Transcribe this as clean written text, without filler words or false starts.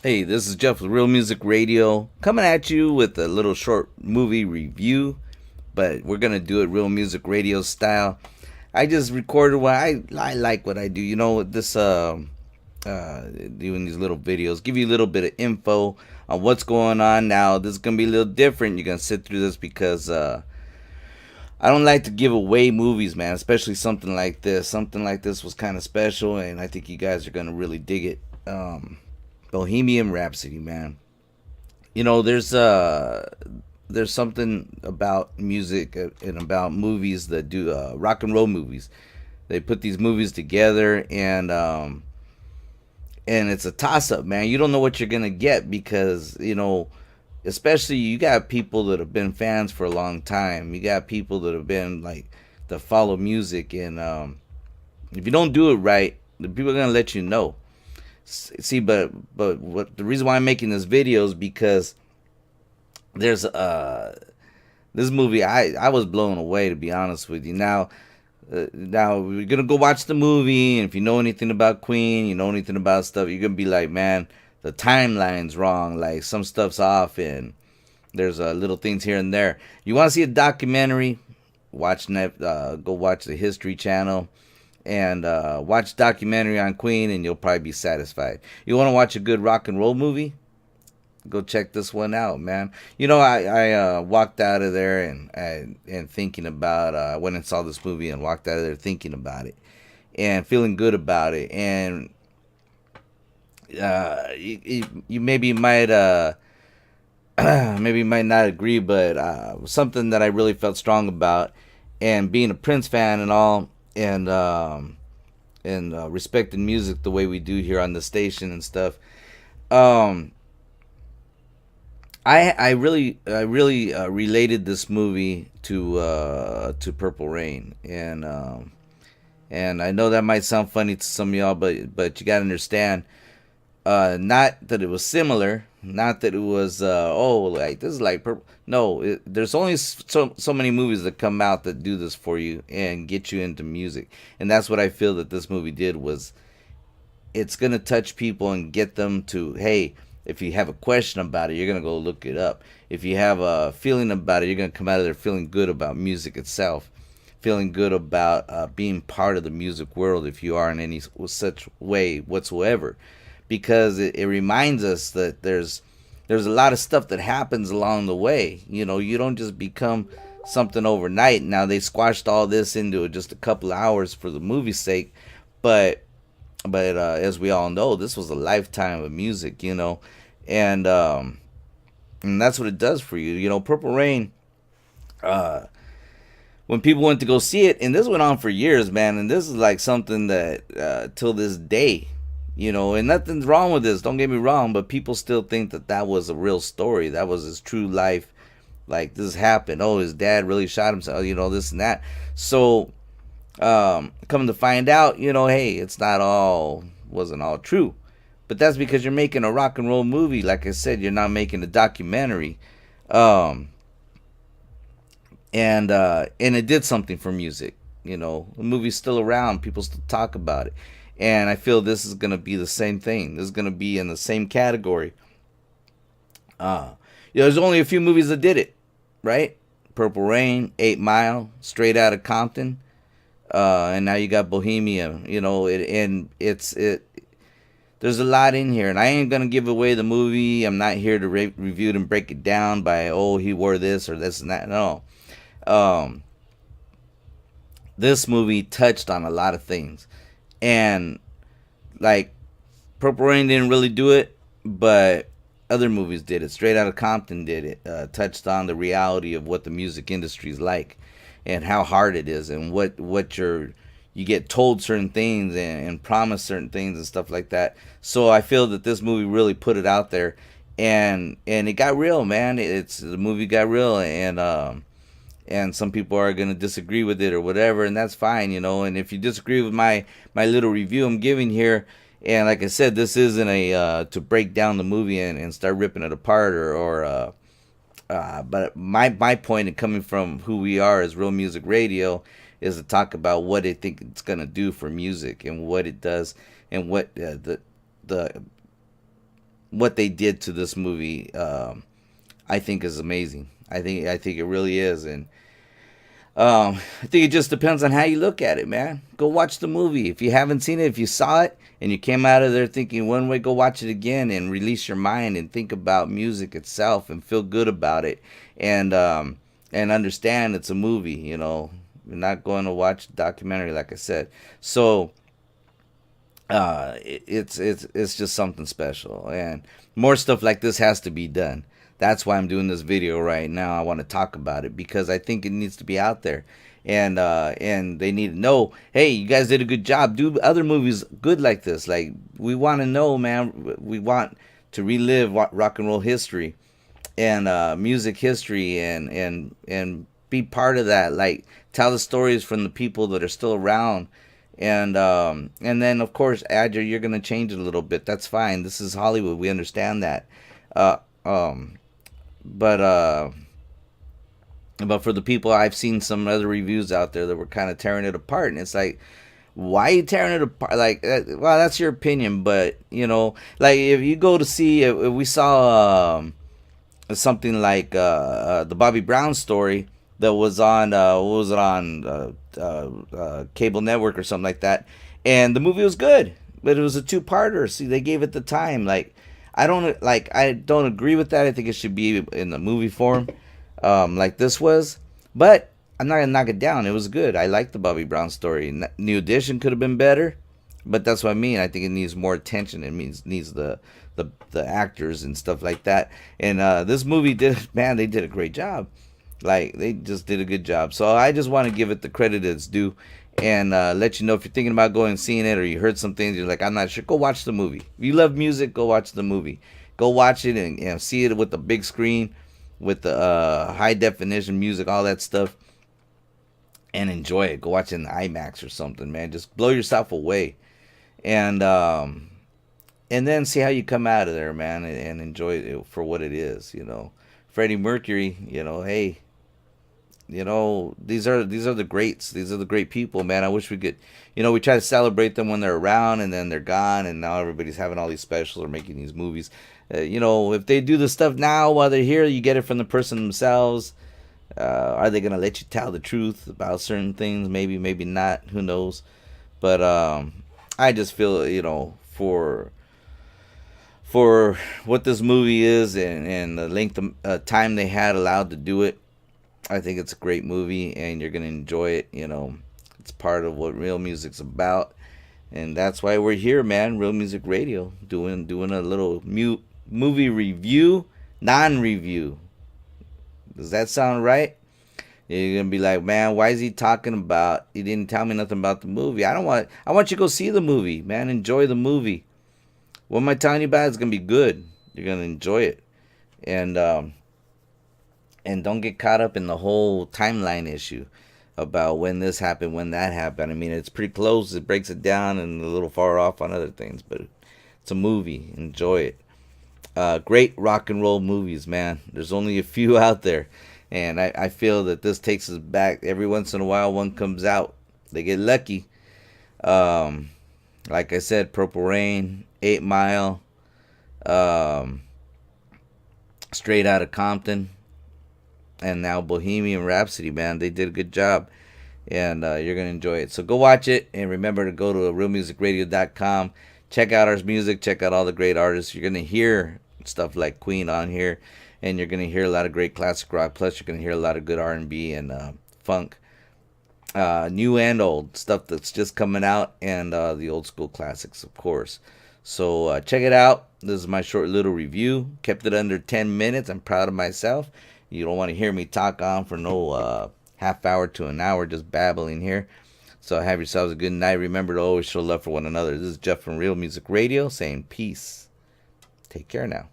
Hey, this is Jeff with Real Music Radio coming at you with a little short movie review, but we're gonna do it Real Music Radio style. I just recorded what I like what I do. This doing these little videos, give you a little bit of info on what's going on now. This is gonna be a little different. You're gonna sit through this because I don't like to give away movies, man. Especially something like this. Something like this was kind of special, and I think you guys are gonna really dig it. Bohemian Rhapsody, man. There's something about music and about movies that do rock and roll movies. They put these movies together, and it's a toss up, man. You don't know what you're gonna get because especially you got people that have been fans for a long time. You got people that have been like that follow music, and if you don't do it right, the people are gonna let you know. See, but what the reason why I'm making this video is because there's this movie I was blown away, to be honest with you. Now we're gonna go watch the movie, and if you know anything about Queen, you know anything about stuff, you're gonna be like, man, the timeline's wrong, like some stuff's off, and there's little things here and there. You want to see a documentary? Go watch the History Channel and watch documentary on Queen, and you'll probably be satisfied. You want to watch a good rock and roll movie? Go check this one out, man. I walked out of there and thinking about. I went and saw this movie and walked out of there thinking about it and feeling good about it. And you maybe might maybe might not agree, but something that I really felt strong about, and being a Prince fan and all, and respecting music the way we do here on the station and stuff. Um, I really related this movie to Purple Rain, and I know that might sound funny to some of y'all, but you gotta understand, not that it was similar, not that it was like this is like Purple. No, there's only so many movies that come out that do this for you and get you into music, and that's what I feel that this movie did. Was it's gonna touch people and get them to, hey, if you have a question about it, you're gonna go look it up. If you have a feeling about it, you're gonna come out of there feeling good about music itself, feeling good about being part of the music world if you are in any such way whatsoever, because it reminds us that there's a lot of stuff that happens along the way. You don't just become something overnight. Now they squashed all this into just a couple of hours for the movie's sake, but as we all know, this was a lifetime of music, and and that's what it does for you. Purple Rain. When people went to go see it, and this went on for years, man, and this is like something that till this day, and nothing's wrong with this. Don't get me wrong, but people still think that that was a real story. That was his true life. Like, this happened. Oh, his dad really shot himself. This and that. So come to find out, hey, it's not all wasn't all true. But that's because you're making a rock and roll movie. Like I said, you're not making a documentary. Um, and it did something for music. The movie's still around. People still talk about it. And I feel this is gonna be the same thing. This is gonna be in the same category. Uh, there's only a few movies that did it, right? Purple Rain, 8 Mile, Straight Outta Compton, and now you got Bohemia. And there's a lot in here, and I ain't gonna give away the movie. I'm not here to review it and break it down by, oh, he wore this or this and that. No, um, this movie touched on a lot of things, and like Purple Rain didn't really do it, but other movies did it. Straight Outta Compton did it. Touched on the reality of what the music industry is like, and how hard it is, and what you get told certain things and promised certain things and stuff like that. So I feel that this movie really put it out there, and it got real, man. The movie got real, and some people are gonna disagree with it or whatever, and that's fine, And if you disagree with my little review I'm giving here, and like I said, this isn't a to break down the movie and start ripping it apart but my point in coming from who we are as Real Music Radio is to talk about what I think it's gonna do for music and what it does, and what the what they did to this movie, I think is amazing. I think it really is, and I think it just depends on how you look at it, man. Go watch the movie. If you haven't seen it, if you saw it and you came out of there thinking one way, go watch it again and release your mind and think about music itself and feel good about it, and understand it's a movie. You're not going to watch a documentary, like I said. So it's just something special, and more stuff like this has to be done. That's why I'm doing this video right now. I want to talk about it because I think it needs to be out there, and they need to know, hey, you guys did a good job. Do other movies good like this. Like, we want to know, man. We want to relive rock and roll history and music history, and be part of that. Like, tell the stories from the people that are still around, and then of course, Adger, you're gonna change it a little bit. That's fine. This is Hollywood. We understand that. Uh, um, but but for the people, I've seen some other reviews out there that were kind of tearing it apart, and it's like, why are you tearing it apart? Like, well, that's your opinion, but like, if you go to see, if we saw something like the Bobby Brown story that was on, what was it on, cable network or something like that, and the movie was good, but it was a two-parter. See, they gave it the time. Like, I don't agree with that. I think it should be in the movie form, like this was, but I'm not gonna knock it down. It was good. I like the Bobby Brown story. New Edition could have been better, but that's what I mean. I think it needs more attention. It needs the actors and stuff like that. And this movie they did a great job. Like, they just did a good job. So I just want to give it the credit it's due, and let you know, if you're thinking about going and seeing it, or you heard some things you're like, I'm not sure, go watch the movie. If you love music, go watch the movie. Go watch it and see it with the big screen, with the high definition music, all that stuff, and enjoy it. Go watch it in IMAX or something, man. Just blow yourself away, and then see how you come out of there, man, and enjoy it for what it is. Freddie Mercury. Hey, these are the greats. These are the great people, man. I wish we could, we try to celebrate them when they're around, and then they're gone, and now everybody's having all these specials or making these movies. If they do the stuff now while they're here, you get it from the person themselves. Are they gonna let you tell the truth about certain things? Maybe, maybe not. Who knows? But I just feel, for what this movie is, and the length of time they had allowed to do it, I think it's a great movie, and you're gonna enjoy it. It's part of what real music's about, and that's why we're here, man. Real Music Radio, doing a little movie review, non-review. Does that sound right? You're gonna be like, man, why is he talking about? He didn't tell me nothing about the movie. I want you to go see the movie, man. Enjoy the movie. What am I telling you about? It's gonna be good. You're gonna enjoy it, and don't get caught up in the whole timeline issue about when this happened, when that happened. I mean, it's pretty close. It breaks it down and a little far off on other things, but it's a movie. Enjoy it. Great rock and roll movies, man. There's only a few out there, and I feel that this takes us back. Every once in a while, one comes out. They get lucky. Like I said, Purple Rain, 8 Mile, Straight Outta Compton, and now Bohemian Rhapsody, man. They did a good job, and you're going to enjoy it. So go watch it, and remember to go to realmusicradio.com. Check out our music. Check out all the great artists. You're going to hear stuff like Queen on here, and you're going to hear a lot of great classic rock. Plus, you're going to hear a lot of good R&B and funk, new and old stuff that's just coming out, and the old school classics, of course. So check it out. This is my short little review. Kept it under 10 minutes. I'm proud of myself. You don't want to hear me talk on for no half hour to an hour just babbling here. So have yourselves a good night. Remember to always show love for one another. This is Jeff from Real Music Radio saying peace. Take care now.